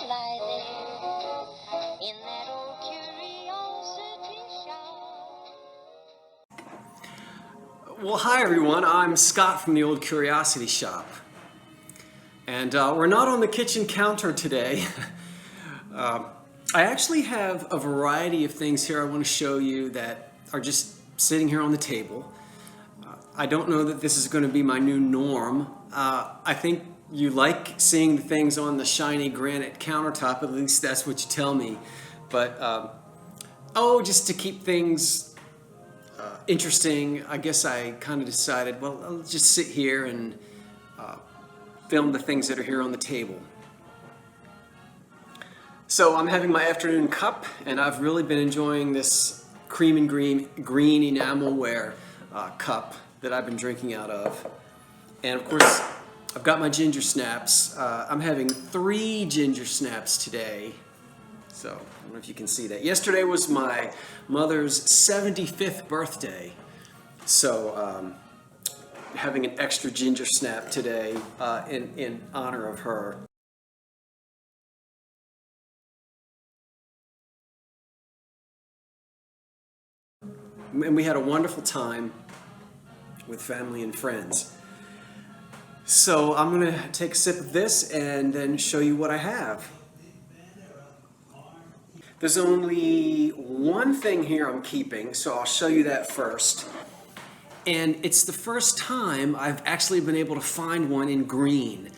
lie there in that old curiosity shop. Well, hi everyone, I'm Scott from the Old Curiosity Shop. And we're not on the kitchen counter today. I actually have a variety of things here I want to show you that are just sitting here on the table. I don't know that this is going to be my new norm. I think you like seeing the things on the shiny granite countertop, at least that's what you tell me. But, just to keep things interesting, I guess I kind of decided, well, I'll just sit here and film the things that are here on the table. So I'm having my afternoon cup, and I've really been enjoying this cream and green enamelware cup that I've been drinking out of. And of course, I've got my ginger snaps. I'm having 3 ginger snaps today. So I don't know if you can see that. Yesterday was my mother's 75th birthday. So having an extra ginger snap today in honor of her. And we had a wonderful time with family and friends. So I'm going to take a sip of this and then show you what I have. There's only one thing here I'm keeping, so I'll show you that first. And it's the first time I've actually been able to find one in green.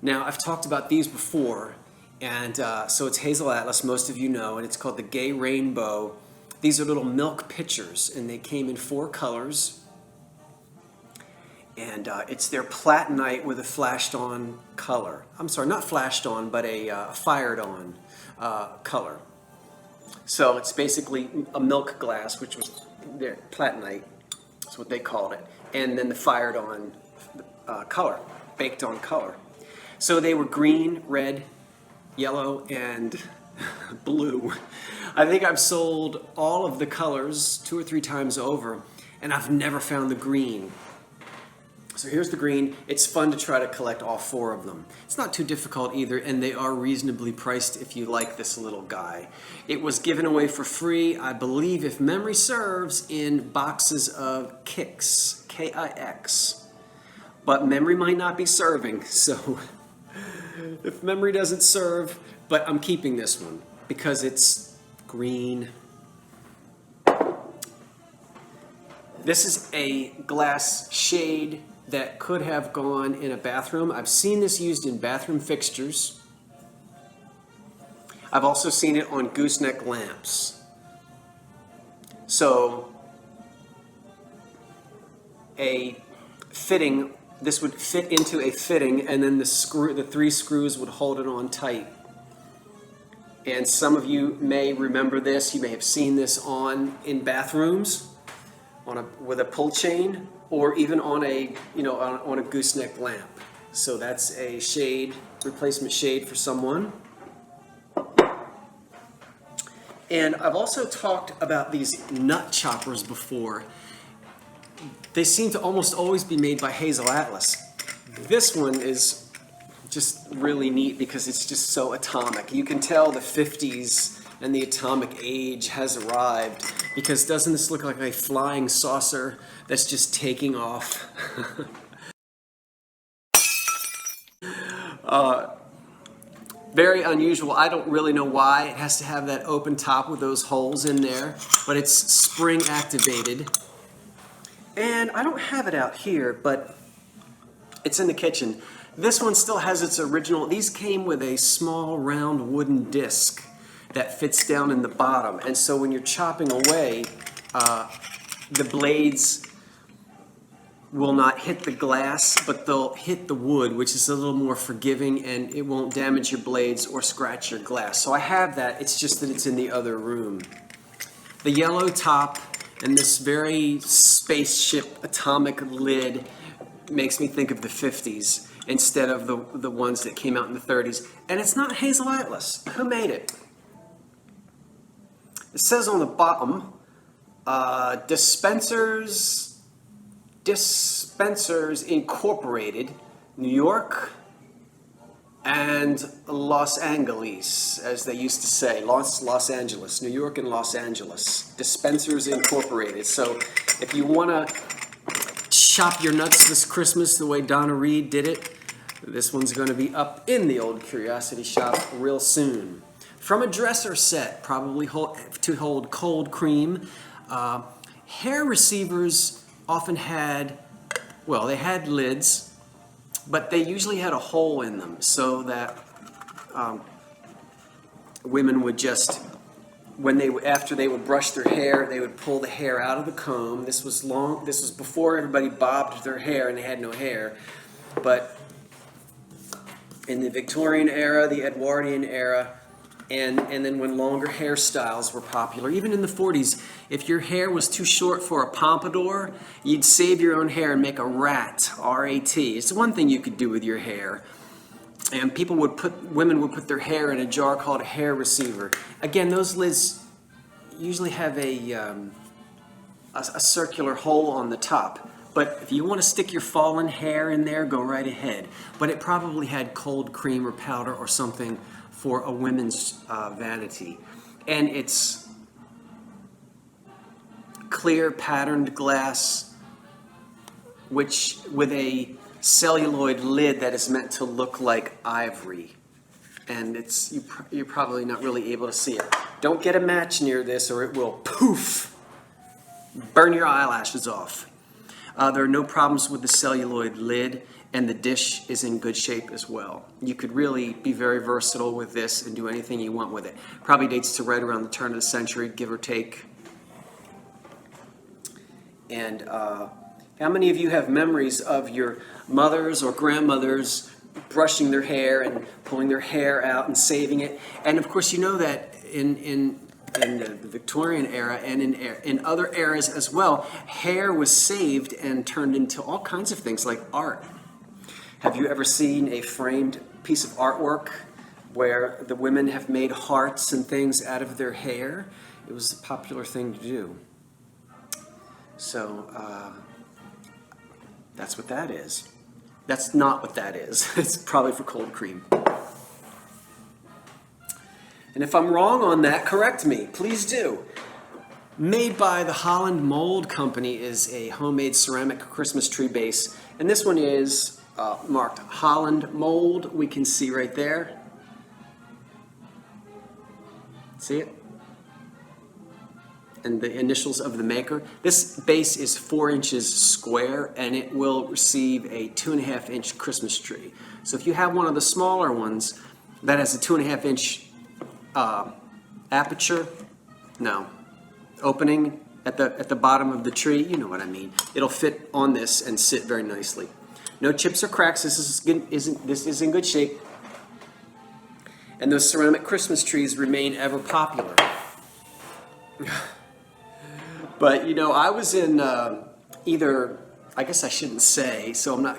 Now, I've talked about these before, and so it's Hazel Atlas, most of you know, and it's called the Gay Rainbow. These are little milk pitchers, and they came in 4 colors. And it's their platinite with a flashed on color. I'm sorry, not flashed on, but a fired on color. So it's basically a milk glass, which was their platinite, that's what they called it. And then the fired on color, baked on color. So they were green, red, yellow, and blue. I think I've sold all of the colors 2 or 3 times over, and I've never found the green. So here's the green. It's fun to try to collect all 4 of them. It's not too difficult either, and they are reasonably priced if you like this little guy. It was given away for free, I believe, if memory serves, in boxes of Kix, K-I-X. But memory might not be serving, so if memory doesn't serve, but I'm keeping this one because it's green. This is a glass shade that could have gone in a bathroom. I've seen this used in bathroom fixtures. I've also seen it on gooseneck lamps. So a fitting, this would fit into a fitting, and then the 3 screws would hold it on tight. And some of you may remember this. You may have seen this in bathrooms with a pull chain, or even on a on a gooseneck lamp. So that's a shade, replacement shade for someone. And I've also talked about these nut choppers before. They seem to almost always be made by Hazel Atlas. This one is just really neat because it's just so atomic. You can tell the 50s and the atomic age has arrived, because doesn't this look like a flying saucer that's just taking off? Very unusual. I don't really know why it has to have that open top with those holes in there, but it's spring activated. And I don't have it out here, but it's in the kitchen. This one still has its original. These came with a small round wooden disc that fits down in the bottom, and so when you're chopping away, the blades will not hit the glass, but they'll hit the wood, which is a little more forgiving, and it won't damage your blades or scratch your glass. So I have that, it's just that it's in the other room. The yellow top and this very spaceship atomic lid makes me think of the 50s instead of the ones that came out in the 30s. And it's not Hazel Atlas. Who made it? It says on the bottom, Dispensers Incorporated, New York, and Los Angeles, as they used to say, Los Angeles, New York and Los Angeles, Dispensers Incorporated. So if you want to shop your nuts this Christmas the way Donna Reed did it, this one's going to be up in the old curiosity shop real soon. From a dresser set, probably to hold cold cream, hair receivers often had, well, they had lids, but they usually had a hole in them so that women would just, after they would brush their hair, they would pull the hair out of the comb. This was before everybody bobbed their hair and they had no hair. But in the Victorian era, the Edwardian era, and then when longer hairstyles were popular, even in the 40s, if your hair was too short for a pompadour, you'd save your own hair and make a rat, R-A-T. It's one thing you could do with your hair. And women would put their hair in a jar called a hair receiver. Again, those lids usually have a circular hole on the top. But if you want to stick your fallen hair in there, go right ahead. But it probably had cold cream or powder or something for a women's vanity. And it's clear patterned glass, which with a celluloid lid that is meant to look like ivory. And you're probably not really able to see it. Don't get a match near this or it will poof, burn your eyelashes off. There are no problems with the celluloid lid, and the dish is in good shape as well. You could really be very versatile with this and do anything you want with it. Probably dates to right around the turn of the century, give or take. And how many of you have memories of your mothers or grandmothers brushing their hair and pulling their hair out and saving it? And of course, you know that in the Victorian era and in other eras as well, hair was saved and turned into all kinds of things like art. Have you ever seen a framed piece of artwork where the women have made hearts and things out of their hair? It was a popular thing to do. So that's what that is. That's not what that is. It's probably for cold cream. And if I'm wrong on that, correct me. Please do. Made by the Holland Mold Company is a homemade ceramic Christmas tree base. And this one is marked Holland Mold. We can see right there. See it? And the initials of the maker. This base is 4 inches square and it will receive a 2.5-inch Christmas tree. So if you have one of the smaller ones that has a 2.5-inch aperture, opening at the bottom of the tree, you know what I mean. It'll fit on this and sit very nicely. No chips or cracks. This is in good shape. And those ceramic Christmas trees remain ever popular. But you know, I was in I guess I shouldn't say, so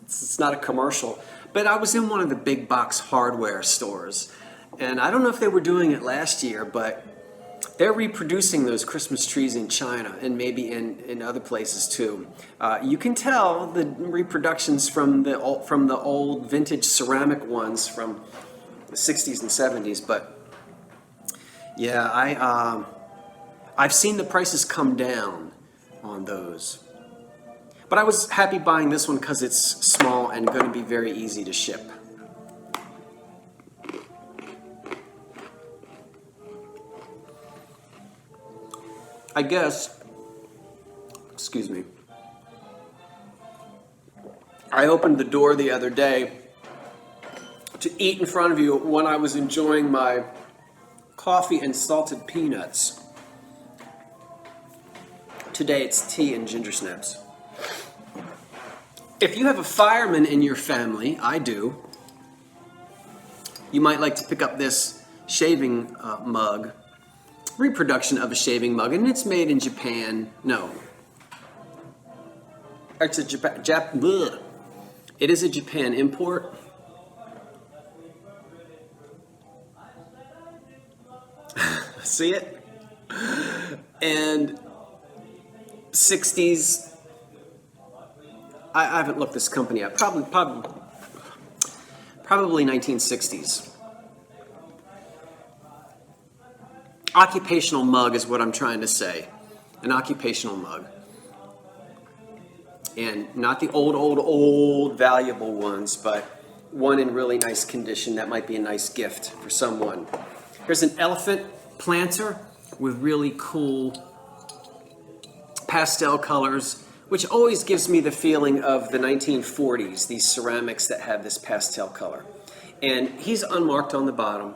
it's not a commercial, but I was in one of the big box hardware stores. And I don't know if they were doing it last year, but they're reproducing those Christmas trees in China and maybe in other places too. You can tell the reproductions from the old vintage ceramic ones from the 60s and 70s, but yeah, I've seen the prices come down on those. But I was happy buying this one because it's small and going to be very easy to ship. I guess, excuse me, I opened the door the other day to eat in front of you when I was enjoying my coffee and salted peanuts. Today it's tea and ginger snaps. If you have a fireman in your family, I do, you might like to pick up this shaving mug. Reproduction of a shaving mug, and it's made in Japan. No, it's a It is a Japan import. See it? And 60s. I haven't looked this company up. Probably probably 1960s. Occupational mug is what I'm trying to say. An occupational mug. And not the old valuable ones, but one in really nice condition. That might be a nice gift for someone. Here's an elephant planter with really cool pastel colors, which always gives me the feeling of the 1940s, these ceramics that have this pastel color. And he's unmarked on the bottom.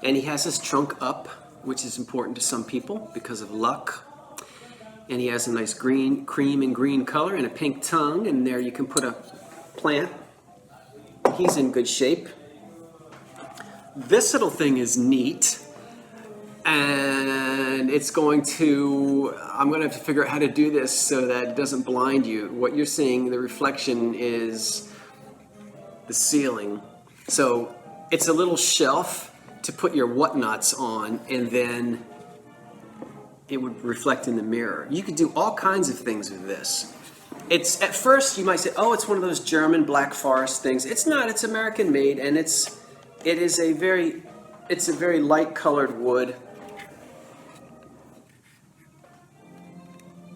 And he has his trunk up, which is important to some people because of luck. And he has a nice green, cream and green color and a pink tongue, and there you can put a plant. He's in good shape. This little thing is neat, and it's going to, I'm going to have to figure out how to do this so that it doesn't blind you. What you're seeing, the reflection is the ceiling. So it's a little shelf to put your whatnots on, and then it would reflect in the mirror. You could do all kinds of things with this. It's, at first you might say, oh, it's one of those German Black Forest things. It's not, it's American made, and it's a very light colored wood.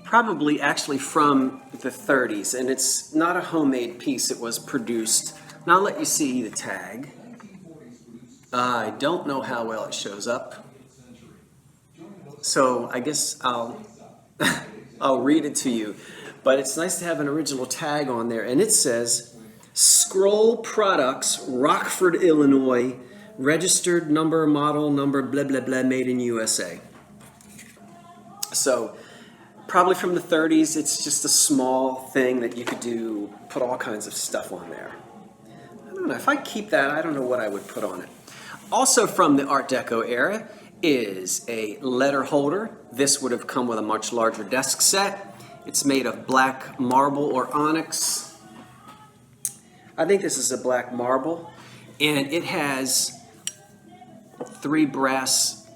Probably actually from the 30s, and it's not a homemade piece, it was produced. Now I'll let you see the tag. I don't know how well it shows up. So I guess I'll read it to you. But it's nice to have an original tag on there. And it says, Scroll Products, Rockford, Illinois, registered number, model number, blah, blah, blah, made in USA. So probably from the 30s, it's just a small thing that you could do, put all kinds of stuff on there. I don't know, if I keep that, I don't know what I would put on it. Also from the Art Deco era is a letter holder. This would have come with a much larger desk set. It's made of black marble or onyx. I think this is a black marble. And it has 3 brass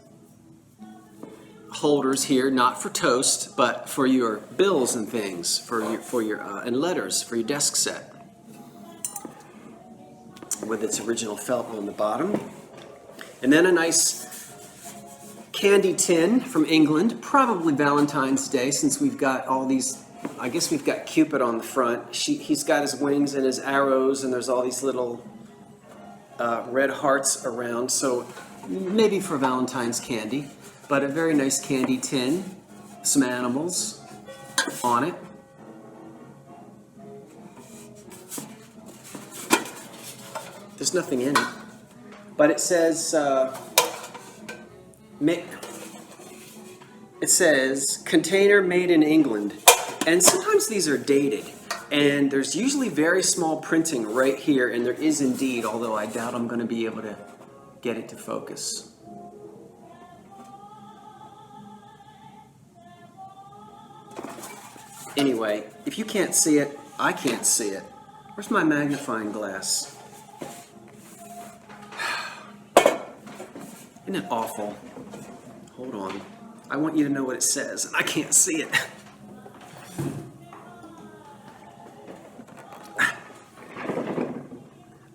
holders here, not for toast, but for your bills and things, for your and letters for your desk set, with its original felt on the bottom. And then a nice candy tin from England, probably Valentine's Day, since we've got all these, I guess we've got Cupid on the front. He's got his wings and his arrows, and there's all these little red hearts around, so maybe for Valentine's candy. But a very nice candy tin, some animals on it. There's nothing in it. But it says, container made in England. And sometimes these are dated. And there's usually very small printing right here, and there is indeed, although I doubt I'm going to be able to get it to focus. Anyway, if you can't see it, I can't see it. Where's my magnifying glass? Isn't it awful? Hold on. I want you to know what it says, and I can't see it.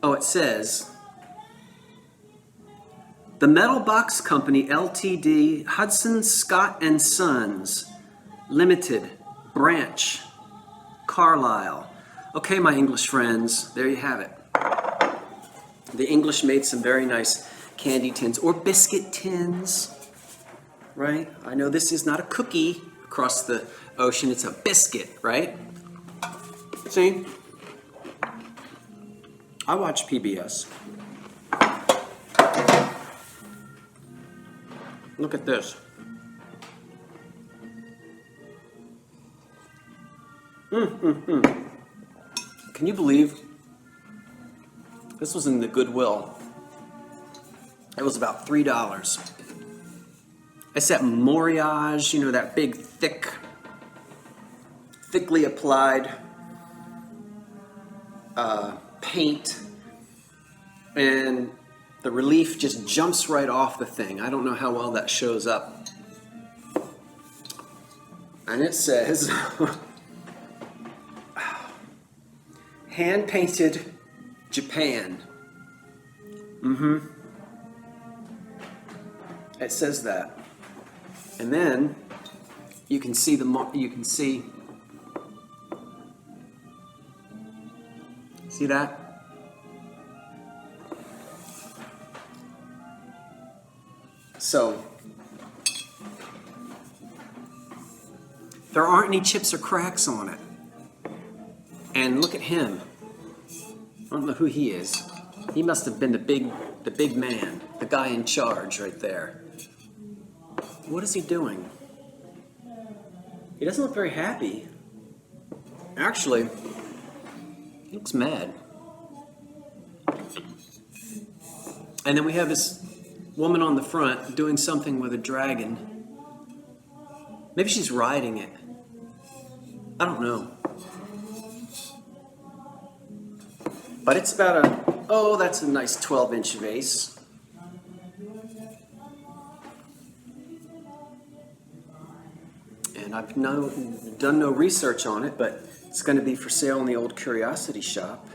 Oh, it says, The Metal Box Company, Ltd., Hudson, Scott & Sons, Limited, Branch, Carlisle. Okay, my English friends, there you have it. The English made some very nice candy tins, or biscuit tins, right? I know this is not a cookie across the ocean, it's a biscuit, right? See? I watch PBS. Look at this. Can you believe this was in the Goodwill? It was about $3. It's that Moriage, you know, that big, thickly applied paint, and the relief just jumps right off the thing. I don't know how well that shows up. And it says, Hand painted Japan. It says that. And then you can see see that? So there aren't any chips or cracks on it. And look at him. I don't know who he is. He must have been the big man, the guy in charge right there. What is he doing? He doesn't look very happy. Actually, he looks mad. And then we have this woman on the front doing something with a dragon. Maybe she's riding it. I don't know. But it's about that's a nice 12-inch vase. And I've done no research on it, but it's going to be for sale in the old curiosity shop.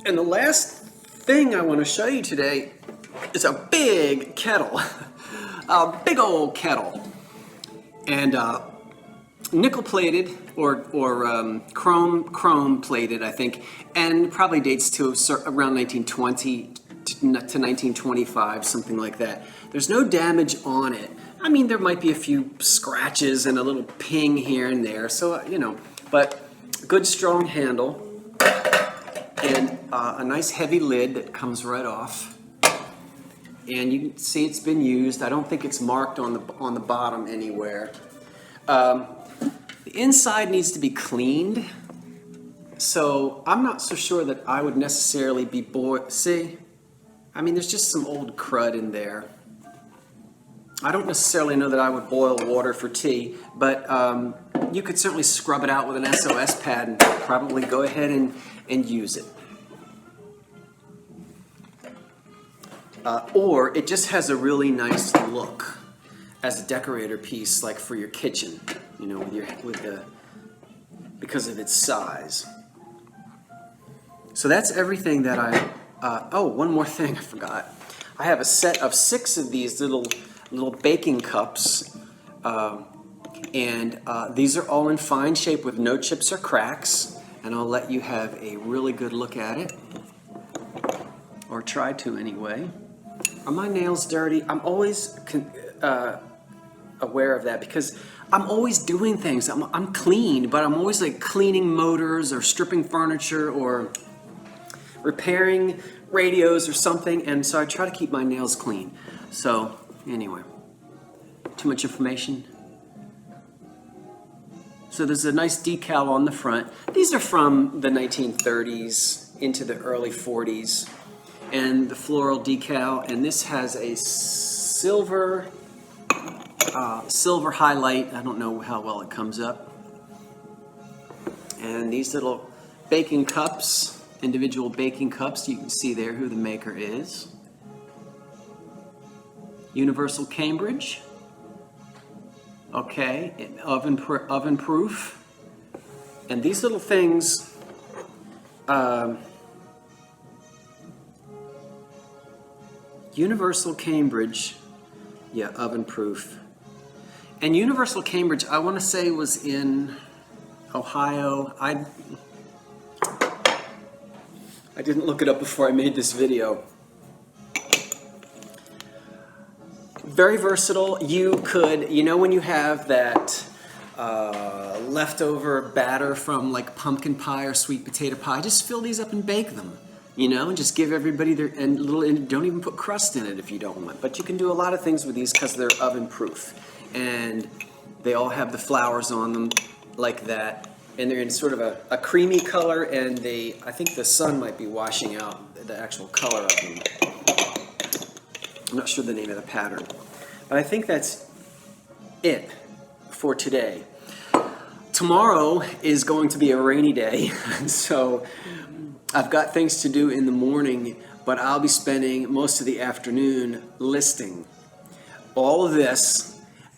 And the last thing I want to show you today is a big kettle. A big old kettle. And nickel plated or chrome plated, I think, and probably dates to around 1920 to 1925, something like that. There's no damage on it. I mean, there might be a few scratches and a little ping here and there, so but good strong handle and a nice heavy lid that comes right off. And you can see it's been used. I don't think it's marked on the bottom anywhere. The inside needs to be cleaned, so I'm not so sure that I would necessarily be see? I mean, there's just some old crud in there. I don't necessarily know that I would boil water for tea, but you could certainly scrub it out with an SOS pad and probably go ahead and use it. Or it just has a really nice look as a decorator piece, like for your kitchen, because of its size. So that's everything that one more thing I forgot. I have a set of 6 of these little baking cups, and these are all in fine shape with no chips or cracks, and I'll let you have a really good look at it, or try to anyway. Are my nails dirty? I'm always aware of that because I'm always doing things. I'm clean, but I'm always like cleaning motors or stripping furniture or repairing radios or something, and so I try to keep my nails clean. So anyway, too much information. So there's a nice decal on the front. These are from the 1930s into the early 40s, and the floral decal, and this has a silver highlight. I don't know how well it comes up. And these little baking cups, individual baking cups, you can see there who the maker is. Universal Cambridge. Okay, oven proof. And these little things, Universal Cambridge, yeah, oven proof. And Universal Cambridge, I want to say, was in Ohio. I didn't look it up before I made this video. Very versatile. You could, when you have that leftover batter from like pumpkin pie or sweet potato pie, just fill these up and bake them, and just give everybody and don't even put crust in it if you don't want. But you can do a lot of things with these because they're oven proof. And they all have the flowers on them like that. And they're in sort of a creamy color, and I think the sun might be washing out the actual color of them. I'm not sure the name of the pattern. But I think that's it for today. Tomorrow is going to be a rainy day, so I've got things to do in the morning, but I'll be spending most of the afternoon listing all of this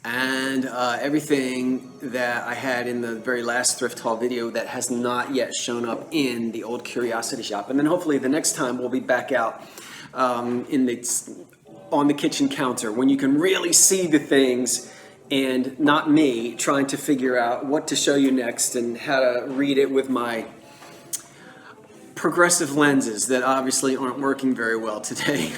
and everything that I had in the very last thrift haul video that has not yet shown up in the old curiosity shop. And then hopefully the next time we'll be back out on the kitchen counter when you can really see the things and not me trying to figure out what to show you next and how to read it with my progressive lenses that obviously aren't working very well today.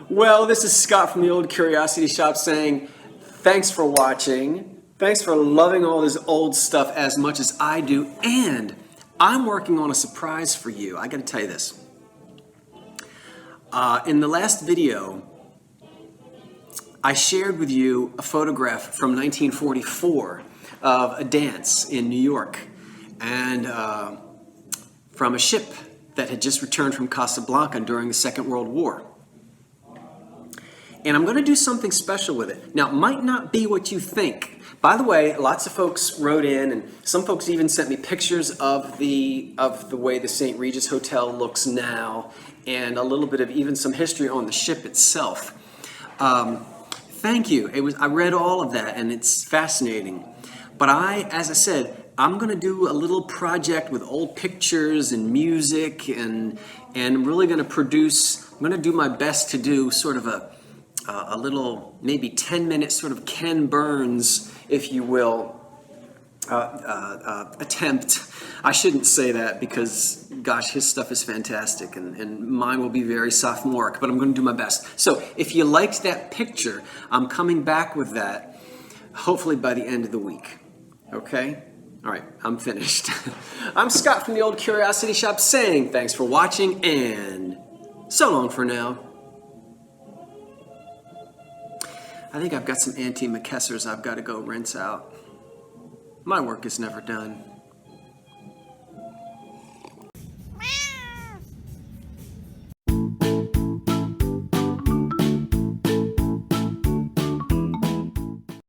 Well, this is Scott from the Old Curiosity Shop saying thanks for watching. Thanks for loving all this old stuff as much as I do. And I'm working on a surprise for you. I got to tell you this. In the last video, I shared with you a photograph from 1944 of a dance in New York and from a ship that had just returned from Casablanca during the Second World War. And I'm going to do something special with it. Now, it might not be what you think. By the way, lots of folks wrote in, and some folks even sent me pictures of the way the St. Regis Hotel looks now, and a little bit of even some history on the ship itself. Thank you. I read all of that, and it's fascinating. But as I said, I'm going to do a little project with old pictures and music, and really going to produce. I'm going to do my best to do sort of a little, maybe 10-minute sort of Ken Burns, if you will, attempt. I shouldn't say that because, gosh, his stuff is fantastic, and mine will be very sophomoric, but I'm going to do my best. So if you liked that picture, I'm coming back with that, hopefully by the end of the week. Okay? All right, I'm finished. I'm Scott from the Old Curiosity Shop saying thanks for watching, and so long for now. I think I've got some antimacassars I've got to go rinse out. My work is never done.